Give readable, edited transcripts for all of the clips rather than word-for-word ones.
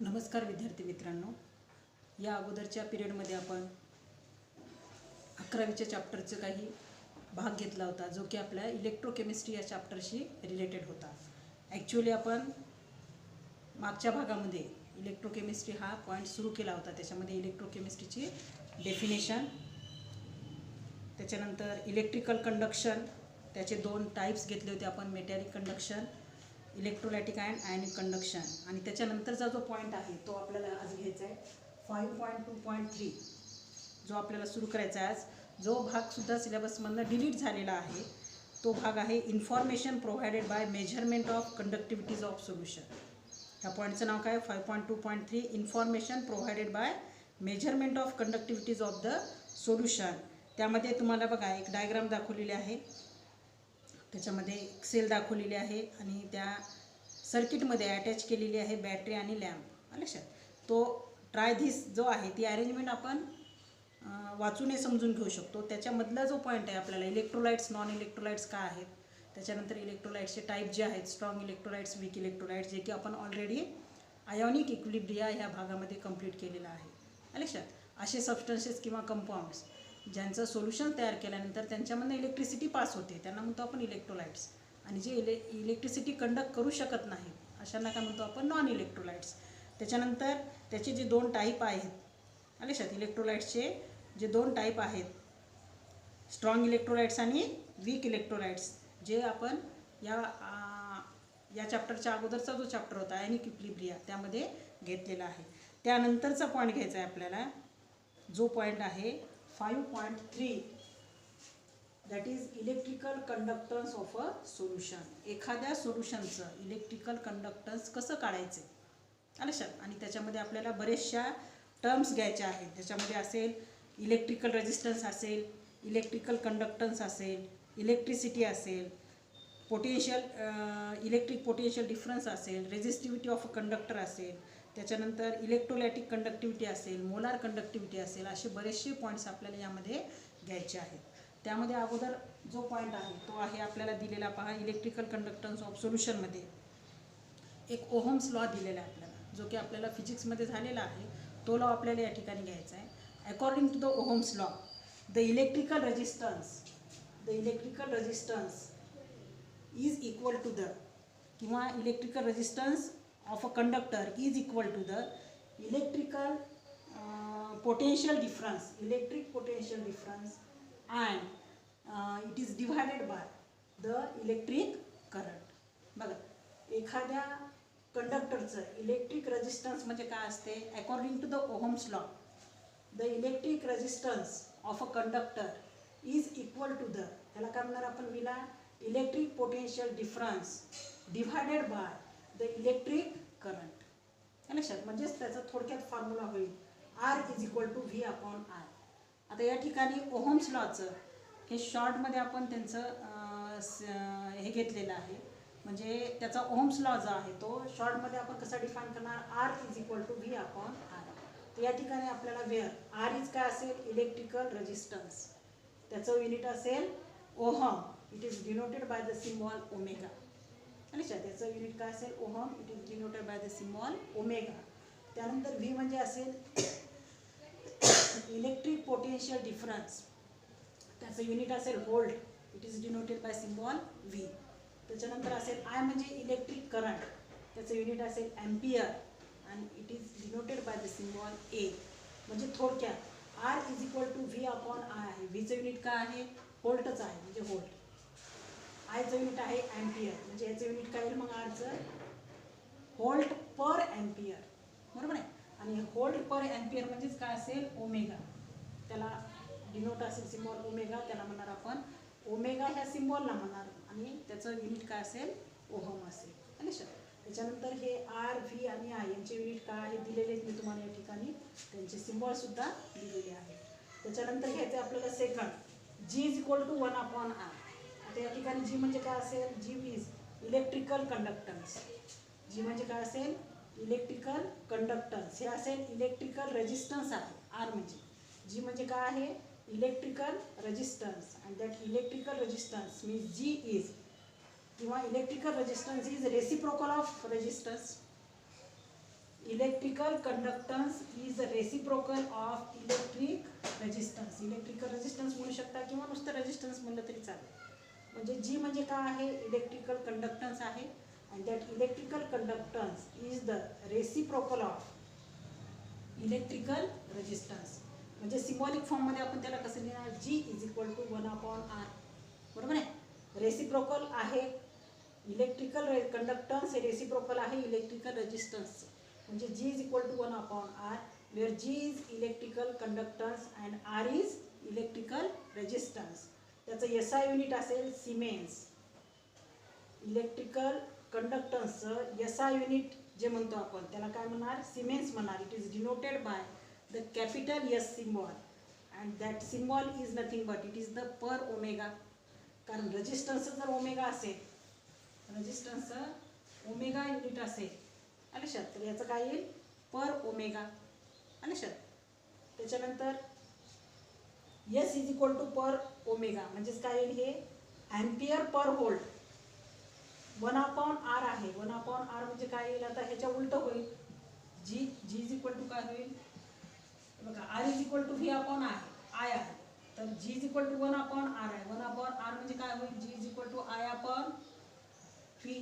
नमस्कार विद्यार्थी मित्रांनो, या अगोदरच्या पिरियडमध्ये आपण 11वीच्या चॅप्टरचं काही भाग घेतला होता, जो की आपल्या इलेक्ट्रोकेमिस्ट्री या चॅप्टरशी रिलेटेड होता. ॲक्च्युअली आपण मागच्या भागामध्ये इलेक्ट्रोकेमिस्ट्री हा पॉईंट सुरू केला होता. त्याच्यामध्ये इलेक्ट्रोकेमिस्ट्रीची डेफिनेशन, त्याच्यानंतर इलेक्ट्रिकल कंडक्शन, त्याचे 2 टाईप्स घेतले होते आपण, metallic conduction, electrolytic and ionic conduction. आणि त्याच्यानंतरचा जो पॉईंट आहे तो आपल्याला आज घ्यायचा आहे 5.2.3, जो आपल्याला सुरू करायचा आहे आज. जो भागसुद्धा सिलेबसमधनं डिलीट झालेला आहे तो भाग आहे information provided by measurement of conductivities of solution. ह्या पॉईंटचं नाव काय? 5.2.3 information provided by measurement of conductivities of the solution. त्यामध्ये तुम्हाला बघा एक डायग्राम दाखवलेली आहे, त्याच्यामध्ये एक सेल दाखवलेली आहे आणि त्या सर्किटमध्ये अटॅच केलेली आहे बॅटरी आणि लॅम्प. लक्षात, तो ट्राय धिस जो आहे ती अरेंजमेंट आपण वाचून समजून घेऊ शकतो. त्याच्यामधला जो पॉईंट आहे आपल्याला इलेक्ट्रोलाइट्स, नॉन इलेक्ट्रोलाइट्स काय आहेत, त्याच्यानंतर इलेक्ट्रोलाइट्सचे टाईप जे आहेत, स्ट्रॉंग इलेक्ट्रोलाइट्स, वीक इलेक्ट्रोलाइट्स, जे की आपण ऑलरेडी आयोनिक इक्विलिब्रिया ह्या भागामध्ये कंप्लीट केलेला आहे. लक्षात, असे सबस्टन्सेस किंवा कंपाऊंड्स ज्यांचं सोल्युशन तयार केल्यानंतर त्यांच्यामधनं इलेक्ट्रिसिटी पास होते त्यांना म्हणतो आपण इलेक्ट्रोलाइट्स. आणि जे इलेक्ट्रिसिटी कंडक्ट करू शकत नाही अशांना काय म्हणतो आपण? Non electrolytes. त्याच्यानंतर त्याचे जे 2 टाईप आहेत, लक्षात, इलेक्ट्रोलाइट्सचे जे 2 टाईप आहेत, स्ट्रॉंग इलेक्ट्रोलाइट्स आणि वीक इलेक्ट्रोलाइट्स, जे आपण या चॅप्टरच्या अगोदरचा जो चॅप्टर होता आयनिक इक्विलिब्रिया त्यामध्ये घेतलेला आहे. त्यानंतरचा पॉईंट घ्यायचा आहे आपल्याला, जो पॉईंट आहे 5.3, that is electrical conductance of a solution. एखाद्या सोल्युशनचं इलेक्ट्रिकल कंडक्टन्स कसं काढायचं लक्षात. आणि त्याच्यामध्ये आपल्याला बरेचशा टर्म्स घ्यायच्या आहेत. त्याच्यामध्ये असेल इलेक्ट्रिकल रेजिस्टन्स असेल, इलेक्ट्रिकल कंडक्टन्स असेल, इलेक्ट्रिसिटी असेल, इलेक्ट्रिक पोटेन्शियल डिफरन्स असेल, रेजिस्टिव्हिटी ऑफ अ कंडक्टर असेल, त्याच्यानंतर इलेक्ट्रोलायटिक कंडक्टिव्हिटी असेल, मोलार कंडक्टिव्हिटी असेल, असे बरेचसे पॉईंट्स आपल्याला यामध्ये घ्यायचे आहेत. त्यामध्ये अगोदर जो पॉईंट आहे तो आहे आपल्याला दिलेला, पहा, इलेक्ट्रिकल कंडक्टन्स ऑफ सोल्युशनमध्ये एक ओहम्स लॉ दिलेला आहे आपल्याला, जो की आपल्याला फिजिक्समध्ये झालेला आहे. तो लॉ आपल्याला या ठिकाणी घ्यायचा आहे. According to the Ohm's law, the electrical resistance is equal to the, किंवा electrical resistance of a conductor is equal to the electrical potential difference, electric potential difference, and it is divided by the electric current. बघा, एखाद्या कंडक्टरचं electric resistance म्हणजे काय असते? According to the Ohm's law, the electric resistance of a conductor is equal to the, त्याला काय म्हणणार आपण? विला electric potential difference divided by the electric current. लक्षात, म्हणजेच त्याचा थोडक्यात फॉर्म्युला होईल R is equal to V upon I. आता या ठिकाणी ओहम्स लॉचं हे शॉर्टमध्ये आपण त्यांचं हे घेतलेलं आहे, म्हणजे त्याचा ओहम्स लॉ जो आहे तो शॉर्टमध्ये आपण कसा डिफाईन करणार? R is equal to V upon I. तर या ठिकाणी आपल्याला वेअर R इज काय असेल? इलेक्ट्रिकल रेजिस्टन्स, त्याचं युनिट असेल ohm, it is denoted by the symbol omega. अच्छा, त्याचं युनिट काय असेल? Ohm, it is denoted by the symbol omega. त्यानंतर V म्हणजे असेल इलेक्ट्रिक पोटेन्शियल डिफरन्स, त्याचं युनिट असेल volt, it is denoted bye symbol V. त्याच्यानंतर असेल I म्हणजे इलेक्ट्रिक करंट, त्याचं युनिट असेल ॲम्पियर आणि it is denoted by the symbol A. म्हणजे थोडक्यात R is equal to V upon I आहे. Vचं युनिट काय आहे? व्होल्टच आहे, म्हणजे व्होल्ट. आयचं युनिट आहे ॲम्पियर, म्हणजे याचं युनिट काय येईल मग? Rचं व्होल्ट पर ॲम्पियर, बरोबर आहे. आणि व्होल्ट पर ॲम्पियर म्हणजेच काय असेल? ओमेगा. त्याला डिनोट असेल सिम्बॉल ओमेगा, त्याला म्हणणार आपण ओमेगा ह्या सिम्बॉलला म्हणणार, आणि त्याचं युनिट काय असेल? ओहम असेल. लक्षात. त्याच्यानंतर हे R, V आणि I यांचे युनिट काय आहे दिलेले आहेत मी तुम्हाला या ठिकाणी, त्यांचे सिम्बॉलसुद्धा दिलेले आहेत. त्याच्यानंतर घ्यायचं आपल्याला second, G is equal to 1 upon I. आता या ठिकाणी G म्हणजे काय असेल? G is electrical conductance. G म्हणजे काय असेल? Electrical conductance. हे असेल इलेक्ट्रिकल रेजिस्टन्स आहे. R म्हणजे G म्हणजे काय आहे? Electrical resistance. And that electrical resistance means G is, किंवा electrical resistance is reciprocal of resistance. Electrical conductance is reciprocal of electric resistance. Electrical resistance म्हणू शकता किंवा नुसतं रेजिस्टन्स म्हणलं तरी चालेल. म्हणजे जी म्हणजे काय आहे, इलेक्ट्रिकल कंडक्टन्स आहे. And that electrical conductance is the reciprocal of electrical resistance. म्हणजे सिम्बॉलिक फॉर्ममध्ये आपण त्याला कसं लिहिणार, G is equal to 1/R. बरोबर आहे. रेसिप्रोकल आहे इलेक्ट्रिकल कंडक्टन्स, हे रेसिप्रोकल आहे इलेक्ट्रिकल रेजिस्टन्स. म्हणजे G is equal to 1/R, where G is electrical conductance and R is electrical resistance. त्याचं SI युनिट असेल सिमेन्स. इलेक्ट्रिकल कंडक्टन्सचं SI युनिट जे म्हणतो आपण त्याला काय म्हणणार, सिमेन्स म्हणणार. It is denoted by the capital S symbol and that symbol is nothing but it is the per omega. कारण रेजिस्टन्सचं जर ओमेगा असेल, रेजिस्टन्सचं ओमेगा युनिट असेल आलं लक्षात, तर याचं काय येईल पर ओमेगा आलं लक्षात. त्याच्यानंतर S is equal to per omega म्हणजेच काय येईल, हे ॲम्पियर पर व्होल्ट 1/R आहे. 1/R म्हणजे काय येईल, आता ह्याच्या उलट होईल. G इज इक्वल टू काय होईल बघा, R is equal to V/I आहे. तर G is equal to 1/R आहे. 1/R म्हणजे काय होईल, G is equal to I/V.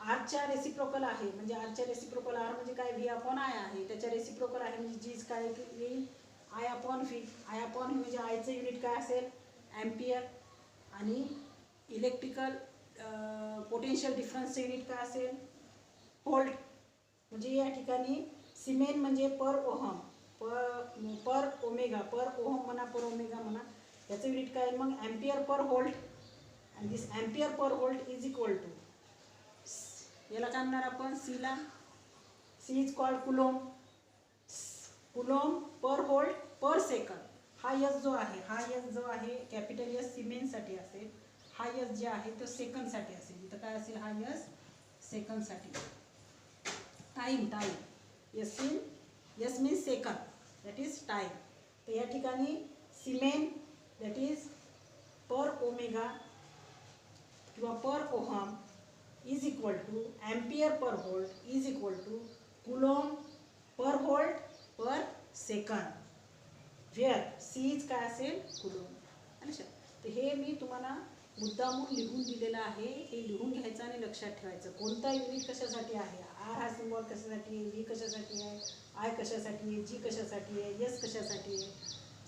आरच्या रेसिप्रोकल आहे म्हणजे आरच्या रेसिप्रोकल R म्हणजे काय, V/I आहे. त्याच्या रेसिप्रोकल आहे म्हणजे G काय येईल I/V. I/V म्हणजे आयचं युनिट काय असेल ॲम्पियर आणि इलेक्ट्रिकल पोटेन्शियल डिफरन्सचं युनिट काय असेल व्होल्ट. म्हणजे या ठिकाणी सिमेन म्हणजे per ohm, per omega, per ohm म्हणा पर ओमेगा म्हणा, याचं युनिट काय मग ampere per volt. And this ampere per volt is equal to, याला काय म्हणणार आपण सीला, C is called coulomb. Coulomb per volt per second. हा S जो आहे, हा S जो आहे कॅपिटल S सिमेन्ससाठी असेल, हा S जे आहे तो सेकंदसाठी असेल. इथं काय असेल, हा S सेकंदसाठी. Time S means second, that is time. तर या ठिकाणी siemens that is per omega किंवा per ohm is equal to ampere per volt is equal to coulomb per volt per second, where C is काय असेल coulomb. अच्छा, तर हे मी तुम्हाला मुद्दामून लिहून दिलेलं आहे. हे लिहून घ्यायचं आणि लक्षात ठेवायचं कोणता युनिट कशासाठी आहे. R हा सिम्बॉल कशासाठी आहे, V कशासाठी आहे, I कशासाठी आहे, G कशासाठी आहे, S कशासाठी आहे,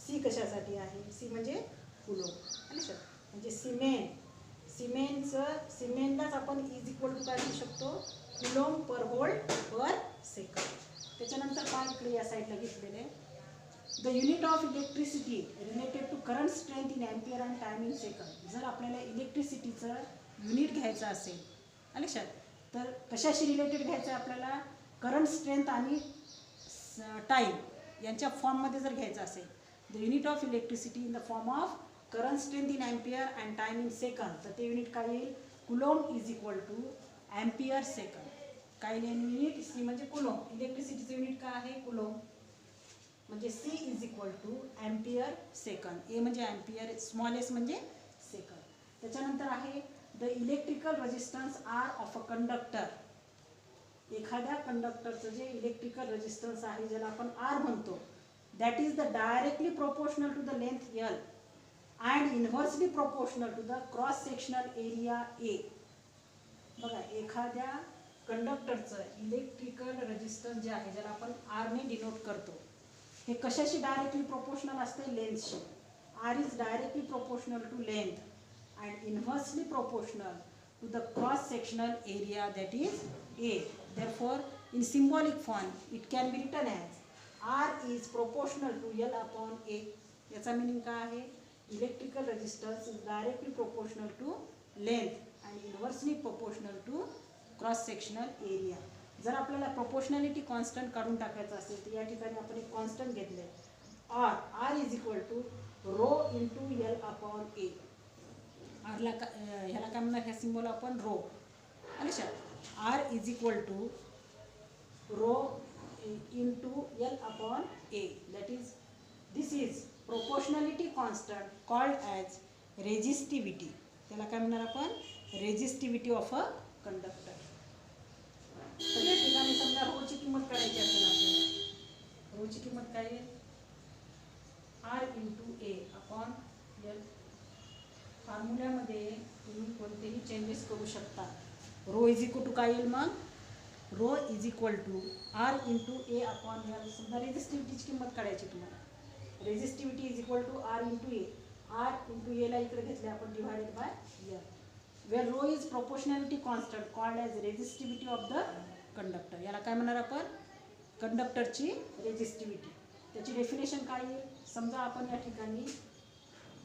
C कशासाठी आहे. C म्हणजे कुलोम आलं लक्षात. म्हणजे सिमेनलाच आपण इज इक्वल टू काय लिहू शकतो coulomb per volt per second. त्याच्यानंतर काय इकडे या साईडला घेतलेले, the unit of electricity related to current strength in ampere and time in second. जर आपल्याला इलेक्ट्रिसिटीचं युनिट घ्यायचं असेल आलं लक्षात, तर कशाशी रिलेटेड घ्यायचं आहे आपल्याला, करंट स्ट्रेंथ आणि टाईम यांच्या फॉर्ममध्ये जर घ्यायचं असेल, the unit of electricity in the form of current strength in ampere and time in second, तर ते युनिट काय येईल coulomb is equal to ampere second. काय युनिट सी म्हणजे कुलोम. इलेक्ट्रिसिटीचं युनिट काय आहे कुलोम. म्हणजे C is equal to ampere second. A म्हणजे ॲम्पियर, स्मॉल एस म्हणजे सेकंद. त्याच्यानंतर आहे the electrical resistance R of a conductor. एखाद्या कंडक्टरचं जे इलेक्ट्रिकल रेजिस्टन्स आहे ज्याला आपण R म्हणतो, that is the directly proportional to the length L and inversely proportional to the cross sectional area A. बघा, एखाद्या कंडक्टरचं इलेक्ट्रिकल रेजिस्टन्स जे आहे ज्याला आपण R ने डिनोट करतो, हे कशाशी डायरेक्टली प्रोपोर्शनल असते, लेंथशी. R is directly proportional to length and inversely proportional to the cross sectional area that is A. Therefore, in symbolic form, it can be written as R is proportional to L upon A. याचा meaning काय आहे, electrical resistance is directly proportional to length and inversely proportional to cross sectional area. जर आपल्याला proportionality constant काढून टाकायचं असेल तर या ठिकाणी आपण एक कॉन्स्टंट घेतले, R is equal to rho into L upon A. ह्याला काय म्हणणार, ह्या सिम्बॉल आपण रो अच्छा. R is equal to rho into L upon A. That is this is proportionality constant called as resistivity. त्याला काय म्हणणार आपण, रेजिस्टिव्हिटी ऑफ अ कंडक्टर. तर या ठिकाणी समजा काय येईल R into A upon L. फॉर्म्युल्यामध्ये तुम्ही कोणतेही चेंजेस करू शकता. रो इज इक्वल टू काय येईल मग, rho is equal to R into A upon L. समजा रेझिस्टिव्हिटीची किंमत काढायची तुम्हाला. Resistivity is equal to R into A. R into एला इकडे घेतले आपण divided by L. Where rho is proportionality constant called as resistivity of the conductor. याला काय म्हणणार आपण, कंडक्टरची रेझिस्टिव्हिटी. त्याची डेफिनेशन काय येईल, समजा आपण या ठिकाणी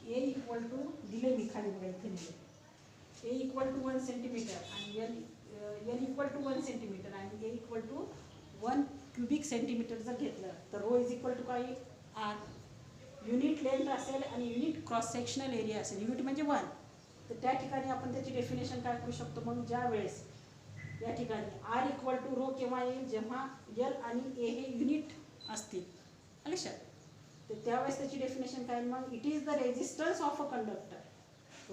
ए इक्वल टू दिले, मी खाली बघा इथे दिले, ए इक्वल टू 1 सेंटीमीटर आणि एल इक्वल टू 1 सेंटीमीटर आणि ए इक्वल टू 1 क्युबिक सेंटीमीटर जर घेतलं तर रो इज इक्वल टू काय येईल आर. युनिट लेंथ असेल आणि युनिट क्रॉस सेक्शनल एरिया असेल, युनिट म्हणजे 1, तर त्या ठिकाणी आपण त्याची डेफिनेशन काय करू शकतो मग, ज्या वेळेस या ठिकाणी आर इक्वल टू रो केव्हा येईल, जेव्हा एल आणि ए हे युनिट असतील लक्षात, तर त्यावेळेस त्याची डेफिनेशन काय मग, it is the resistance of a conductor.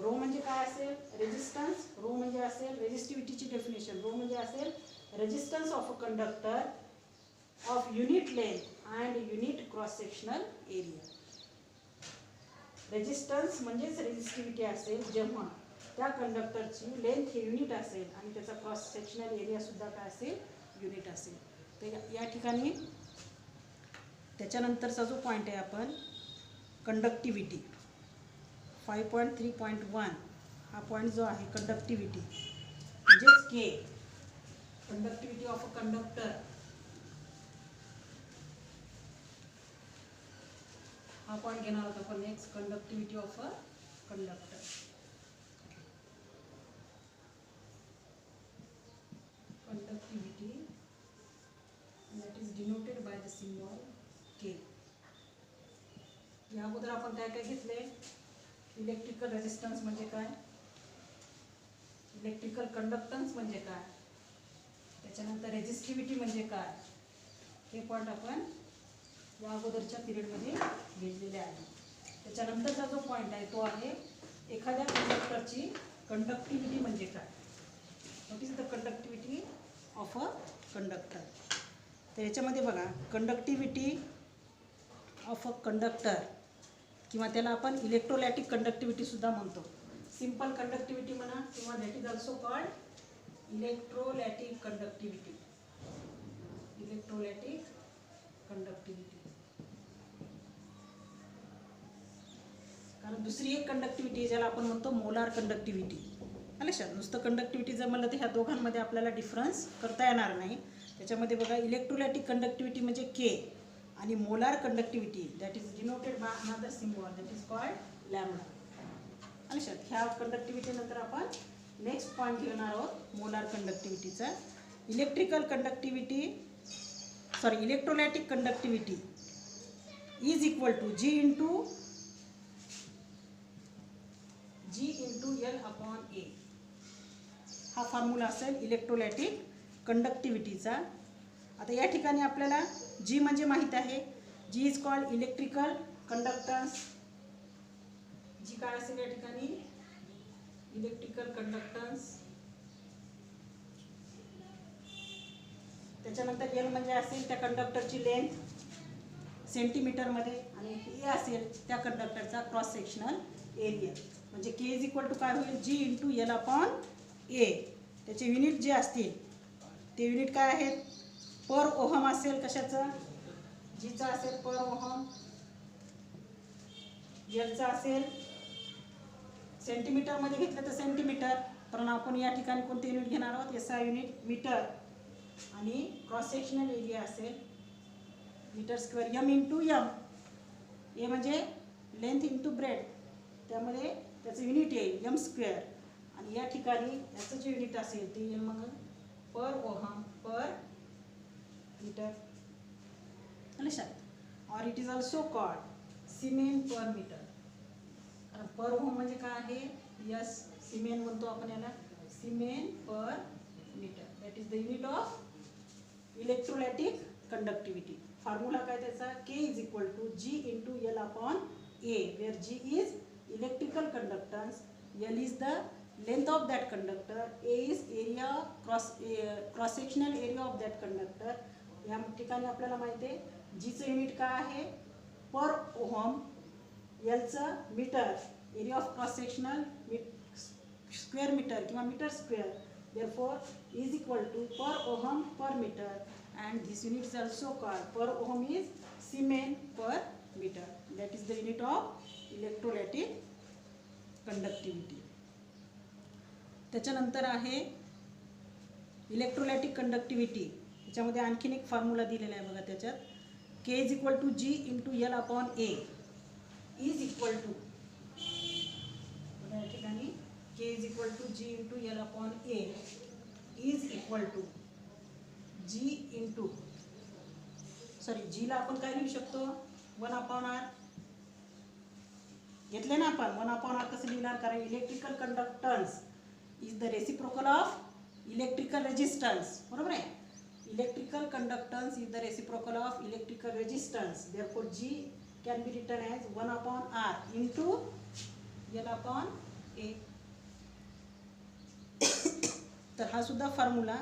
Rho म्हणजे काय असेल, रेझिस्टन्स. रो म्हणजे असेल रेझिस्टिव्हिटीची डेफिनेशन, रो म्हणजे असेल resistance of a conductor of unit length and unit cross sectional area. Resistance म्हणजेच रेझिस्टिव्हिटी असेल जेव्हा त्या कंडक्टरची लेंथ हे युनिट असेल आणि त्याचा क्रॉस सेक्शनल एरिया सुद्धा काय असेल, युनिट असेल. तर या ठिकाणी त्याच्यानंतरचा जो पॉईंट आहे आपण कंडक्टिव्हिटी 5.3.1 हा पॉईंट जो आहे कंडक्टिव्हिटी म्हणजेच के, कंडक्टिव्हिटी ऑफ अ कंडक्टर. हा पॉईंट घेणार आहोत आपण next, conductivity of a conductor. Conductivity that is denoted by the symbol K. या अगोदर आपण काय काय घेतले, इलेक्ट्रिकल रेझिस्टन्स म्हणजे काय, इलेक्ट्रिकल कंडक्टन्स म्हणजे काय, त्याच्यानंतर रेझिस्टिव्हिटी म्हणजे काय, हे पॉईंट आपण या अगोदरच्या पिरियडमध्ये घेतलेले आहे. त्याच्यानंतरचा जो पॉईंट आहे तो आहे एखाद्या कंडक्टरची कंडक्टिव्हिटी म्हणजे काय. What is the conductivity of a conductor. तर याच्यामध्ये बघा कंडक्टिव्हिटी ऑफ अ कंडक्टर किंवा त्याला आपण इलेक्ट्रोलॅटिक कंडक्टिव्हिटी सुद्धा म्हणतो. सिंपल कंडक्टिव्हिटी म्हणा किंवा that is also called electrolytic conductivity. Electrolytic conductivity. कारण दुसरी एक कंडक्टिव्हिटी ज्याला आपण म्हणतो मोलार कंडक्टिव्हिटी. लक्षात, नुसतं कंडक्टिव्हिटी जर म्हणलं तर ह्या दोघांमध्ये आपल्याला डिफरन्स करता येणार नाही. त्याच्यामध्ये बघा इलेक्ट्रोलॅटिक कंडक्टिव्हिटी म्हणजे के आणि molar conductivity that is denoted by another symbol that is called lambda. लक्षात, ह्या कंडक्टिव्हिटी नंतर आपण नेक्स्ट पॉईंट घेणार आहोत मोलार कंडक्टिव्हिटीचा. Electrolytic conductivity is equal to G into L upon A. हा फॉर्म्युला असेल इलेक्ट्रोलॅटिक कंडक्टिव्हिटीचा. आता या ठिकाणी आपल्याला जी म्हणजे माहीत आहे, जी इज कॉल्ड इलेक्ट्रिकल कंडक्टन्स. जी काय असेल या ठिकाणी इलेक्ट्रिकल कंडक्टन्स. त्याच्यानंतर एल म्हणजे असेल त्या कंडक्टरची लेंथ सेंटीमीटरमध्ये आणि ए असेल त्या कंडक्टरचा क्रॉस सेक्शनल एरिया. म्हणजे के इज इक्वल टू काय होईल, जी इंटू एल अपॉन ए. त्याचे युनिट जे असतील ते युनिट काय आहेत, पर ओहम असेल कशाचं, जीचा असेल पर ओहम, एलचा असेल सेंटीमीटरमध्ये घेतलं तर सेंटीमीटर, पण आपण या ठिकाणी कोणते युनिट घेणार आहोत, एसआय युनिट मीटर. आणि क्रॉस सेक्शनल एरिया असेल metre square M into M. A म्हणजे लेंथ इंटू ब्रेड, त्यामध्ये त्याचं युनिट येईल एम स्क्वेअर. आणि या ठिकाणी याचं जे युनिट असेल ते येईल मग पर ओहम पर मीटर. लक्षात, or it is also called siemens per metre. Per ohm म्हणजे काय आहे, यस सिमेन म्हणतो आपण याला, siemens per metre. That is the unit of electrolytic conductivity. Formula काय त्याचा, K is equal to G into L upon A, where G is electrical conductance, L is the length of that conductor, A is cross sectional area of that conductor. या ठिकाणी आपल्याला माहिती आहे जीचं unit काय आहे पर ओहम, एलचं metre, area of cross sectional square metre किंवा metre square, therefore is equal to per ohm per meter, and this unit is also called per ohm is Siemens per meter. That is the unit of electrolytic conductivity. त्याच्यानंतर आहे electrolytic conductivity. याच्यामध्ये आणखीन एक formula दिलेला आहे बघा. त्याच्यात K is equal to G into L upon A is equal to, या ठिकाणी K is equal to G into L upon A is equal to G into, sorry Gला आपण काय लिहू शकतो 1 अपॉन R घेतले ना आपण. 1 अपॉन R कसं लिहिणार, कारण electrical conductance is the reciprocal of electrical resistance, बरोबर आहे. Electrical conductance is the reciprocal of electrical resistance, therefore G can be written as 1 upon R into L upon A. तर हा सुद्धा फॉर्म्युला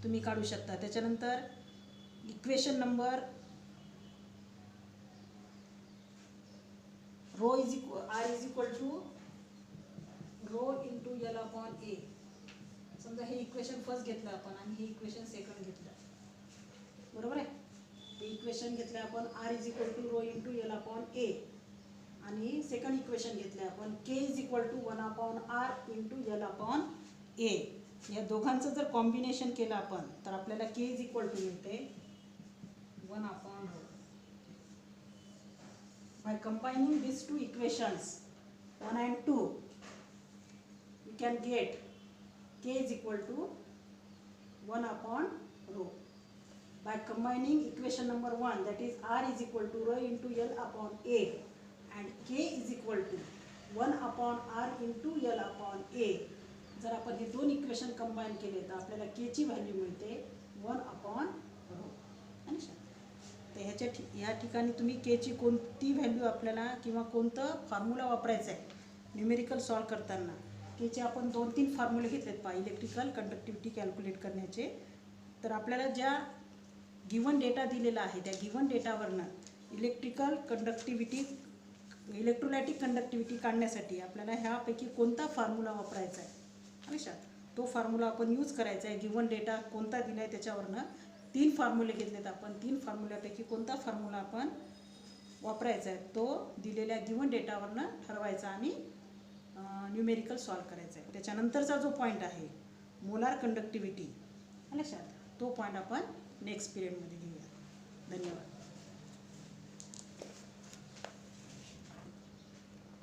तुम्ही काढू शकता. त्याच्यानंतर equation number rho is R is equal to rho into L upon A. समजा हे equation first घेतलं आपण आणि हे इक्वेशन सेकंड घेतलं, बरोबर आहे. हे इक्वेशन घेतलं आपण R is equal to rho into L upon A, आणि सेकंड इक्वेशन घेतलं आपण K is equal to 1 upon R into L upon A. या दोघांचं जर कॉम्बिनेशन केलं आपण तर आपल्याला K इज इक्वल टू मिळते 1 upon rho. By combining this two equations 1 and 2 we can get K is equal to 1 upon rho. By combining equation number 1, that is R is equal to rho into L upon A, and K is equal to 1 upon R into L upon A. जर आपण हे दोन equation combine केले तर आपल्याला K ची value मिळते 1 upon row. तर ह्या ठिकाणी तुम्ही K ची कोणती व्हॅल्यू आपल्याला किंवा कोणतं फॉर्म्युला वापरायचं आहे न्यूमेरिकल सॉल्व करताना, त्याचे आपण 2-3 फॉर्म्युले घेतलेत पहा इलेक्ट्रिकल कंडक्टिव्हिटी कॅल्क्युलेट करण्याचे. तर आपल्याला ज्या गिवन डेटा दिलेला आहे त्या गिवन डेटावरनं इलेक्ट्रिकल कंडक्टिव्हिटी इलेक्ट्रोलायटिक कंडक्टिव्हिटी काढण्यासाठी आपल्याला ह्यापैकी कोणता फॉर्म्युला वापरायचा आहे लक्षात, तो फॉर्म्युला आपण यूज करायचा आहे. गिवन डेटा कोणता दिला आहे त्याच्यावरनं 3 फॉर्म्युले घेतलेत आपण. 3 फॉर्म्युल्यापैकी कोणता फॉर्म्युला आपण वापरायचा आहे तो दिलेल्या गिवन डेटावरनं ठरवायचा आणि न्यूमेरिकल सॉल्व करायचा आहे. त्याच्यानंतरचा जो पॉईंट आहे मोलार कंडक्टिव्हिटी लक्षात, तो पॉईंट आपण नेक्स्ट पिरियडमध्ये घेऊया. धन्यवाद.